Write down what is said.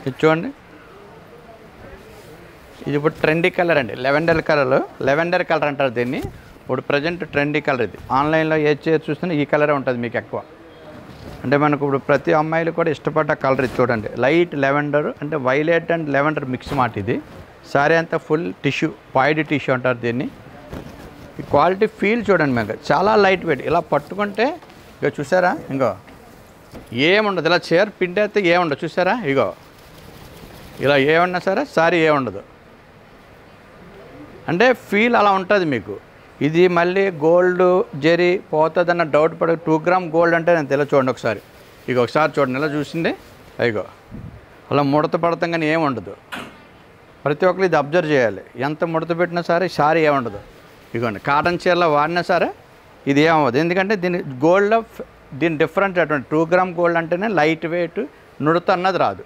ఇది చూడండి, ఇది ఇప్పుడు ట్రెండీ కలర్ అండి, లెవెండర్ కలర్ అంటారు దీన్ని. ఇప్పుడు ప్రజెంట్ ట్రెండీ కలర్ ఇది. ఆన్లైన్లో ఏ చీర చూసినా ఈ కలరే ఉంటుంది మీకు ఎక్కువ. అంటే మనకు ఇప్పుడు ప్రతి అమ్మాయిలు కూడా ఇష్టపడ్డ కలర్ ఇది చూడండి. లైట్ లెవెండర్ అంటే వైలెట్ అండ్ లెవెండర్ మిక్స్ మాట ఇది. సారీ అంతా ఫుల్ టిష్యూ, పాయిడ్ టిష్యూ అంటారు దీన్ని. ఈ క్వాలిటీ ఫీల్ చూడండి మీకు, చాలా లైట్ వెయిట్. ఇలా పట్టుకుంటే ఇగో చూసారా, ఇంకో ఏముండదు. ఇలా చీర పిండి అయితే ఏముండదు చూసారా, ఇగో ఇలా ఏమన్నా సరే సారీ ఏముండదు. అంటే ఫీల్ అలా ఉంటుంది మీకు. ఇది మళ్ళీ గోల్డ్ జరీ పోతుందన్న డౌట్ పడ 2 గ్రామ్ గోల్డ్ అంటే నేను తెలియ చూడండి ఒకసారి. ఇక ఒకసారి చూడండి, ఇలా చూసింది అయ్యో అలా ముడత పడతాం కానీ ఏముండదు. ప్రతి ఒక్కరు ఇది అబ్జర్వ్ చేయాలి. ఎంత ముడత పెట్టినా సరే సారీ ఏముండదు. ఇదిగోండి కాటన్ చీరలో వాడినా సరే ఇది ఏమవ్వదు. ఎందుకంటే దీని డిఫరెంట్ అటువంటి 2 గ్రామ్ గోల్డ్ అంటేనే లైట్ వెయిట్, నుడత అన్నది రాదు.